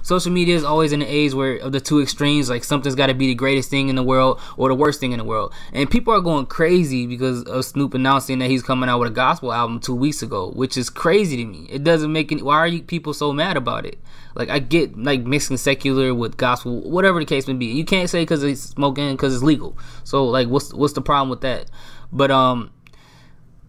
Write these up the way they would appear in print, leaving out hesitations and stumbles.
Social media is always in the age where of the two extremes, like something's got to be the greatest thing in the world or the worst thing in the world, and people are going crazy because of Snoop announcing that he's coming out with a gospel album 2 weeks ago, which is crazy to me. It doesn't make any. Why are you people so mad about it? Like, I get like mixing secular with gospel, whatever the case may be. You can't say because he's smoking because it's legal. So like, what's the problem with that? But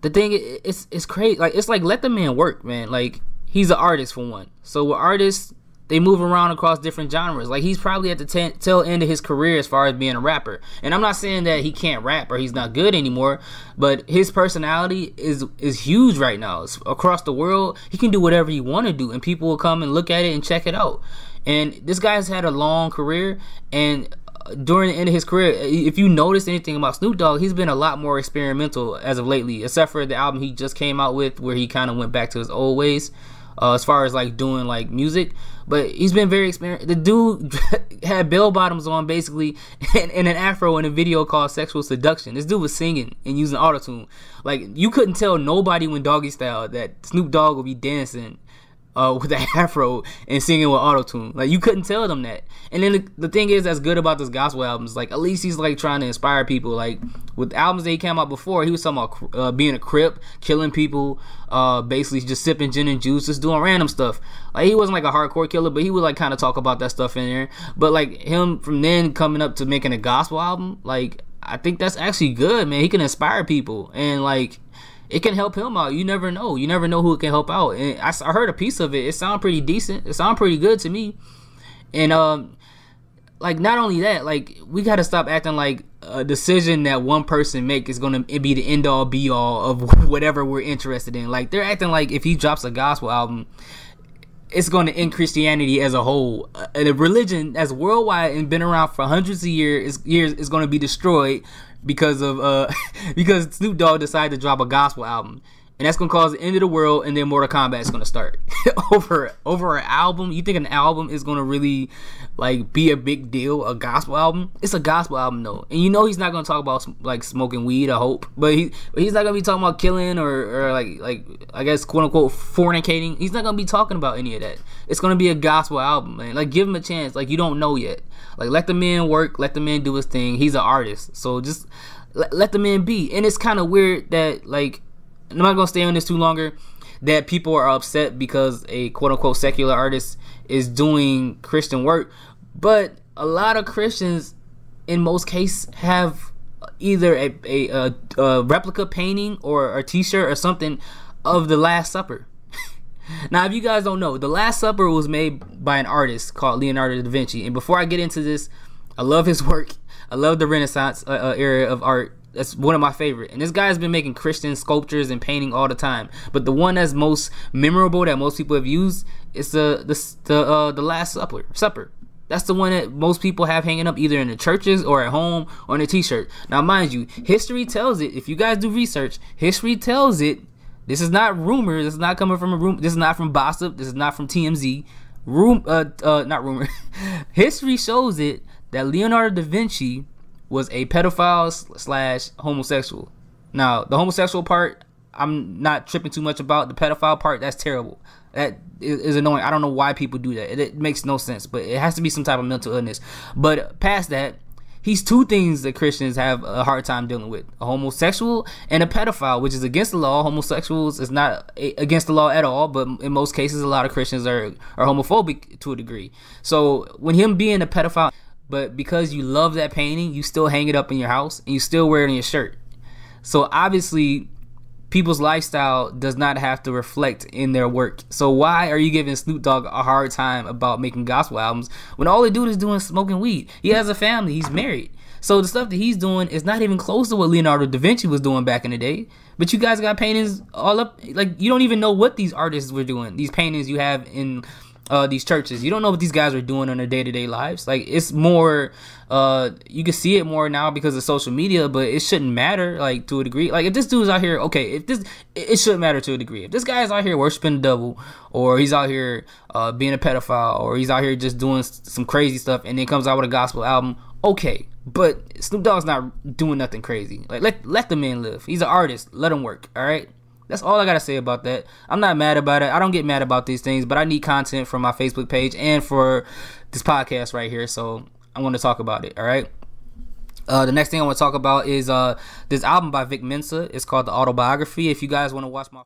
the thing is, it's crazy. Like, it's like, let the man work, man. Like, he's an artist for one. So with artists, they move around across different genres. Like, he's probably at the tail end of his career as far as being a rapper. And I'm not saying that he can't rap or he's not good anymore, but his personality is huge right now. It's across the world. He can do whatever he want to do, and people will come and look at it and check it out. And this guy's had a long career, and during the end of his career, if you notice anything about Snoop Dogg, he's been a lot more experimental as of lately, except for the album he just came out with where he kind of went back to his old ways. As far as like doing like music, but he's been very experienced. The dude had bell bottoms on basically and an afro in a video called Sexual Seduction. This dude was singing and using autotune. Like, you couldn't tell nobody when Doggy Style that Snoop Dogg would be dancing with the afro and singing with autotune. Like, you couldn't tell them that. And then the thing is that's good about this gospel albums, like, at least he's like trying to inspire people. Like, with albums that he came out before, he was talking about being a Crip, killing people, basically just sipping gin and juice, just doing random stuff. Like, he wasn't like a hardcore killer, but he would like kind of talk about that stuff in there. But like, him from then coming up to making a gospel album, like, I think that's actually good, man. He can inspire people, and like, it can help him out. You never know. You never know who it can help out. And I heard a piece of it. It sounded pretty decent. It sounded pretty good to me. And like, not only that, like, we got to stop acting like a decision that one person make is going to be the end all be all of whatever we're interested in. Like, they're acting like if he drops a gospel album, it's going to end Christianity as a whole. A religion that's worldwide and been around for hundreds of years is going to be destroyed because of because Snoop Dogg decided to drop a gospel album, and that's gonna cause the end of the world, and then Mortal Kombat is gonna start over an album. You think an album is gonna really like be a big deal? A gospel album? It's a gospel album though, and you know he's not gonna talk about like smoking weed, I hope, but he's not gonna be talking about killing or like I guess quote unquote fornicating. He's not gonna be talking about any of that. It's gonna be a gospel album, man. Like, give him a chance. Like, you don't know yet. Like, let the man work, let the man do his thing. He's an artist, so just let the man be. And it's kind of weird that, like, I'm not gonna stay on this too longer, that people are upset because a quote-unquote secular artist is doing Christian work, but a lot of Christians in most cases have either a replica painting or a t-shirt or something of the Last Supper. Now, if you guys don't know, the Last Supper was made by an artist called Leonardo da Vinci. And before I get into this, I love his work. I love the Renaissance era of art. That's one of my favorite. And this guy's been making Christian sculptures and painting all the time. But the one that's most memorable that most people have used is the Last Supper. That's the one that most people have hanging up either in the churches or at home on a t-shirt. Now, mind you, history tells it. If you guys do research, history tells it. This is not rumor. This is not coming from a room. This is not from gossip. This is not from TMZ. Not rumor. History shows it that Leonardo da Vinci was a pedophile / homosexual. Now, the homosexual part, I'm not tripping too much about. The pedophile part, that's terrible. That is annoying. I don't know why people do that. It makes no sense. But it has to be some type of mental illness. But past that, he's two things that Christians have a hard time dealing with: a homosexual and a pedophile, which is against the law. Homosexuals is not against the law at all, but in most cases, a lot of Christians are homophobic to a degree. So when him being a pedophile, but because you love that painting, you still hang it up in your house and you still wear it on your shirt. So obviously, people's lifestyle does not have to reflect in their work. So why are you giving Snoop Dogg a hard time about making gospel albums when all the dude is doing smoking weed? He has a family. He's married. So the stuff that he's doing is not even close to what Leonardo da Vinci was doing back in the day. But you guys got paintings all up. Like, you don't even know what these artists were doing. These paintings you have in these churches, you don't know what these guys are doing in their day-to-day lives. Like, it's more you can see it more now because of social media, but it shouldn't matter, like, to a degree. Like, if this dude's out here, okay, it shouldn't matter to a degree. If this guy's out here worshiping the devil, or he's out here being a pedophile, or he's out here just doing some crazy stuff and then comes out with a gospel album, okay. But Snoop Dogg's not doing nothing crazy. Like, let the man live. He's an artist. Let him work. All right. That's all I gotta say about that. I'm not mad about it. I don't get mad about these things, but I need content for my Facebook page and for this podcast right here, so I want to talk about it. All right. The next thing I want to talk about is this album by Vic Mensa. It's called The Autobiography. If you guys want to watch my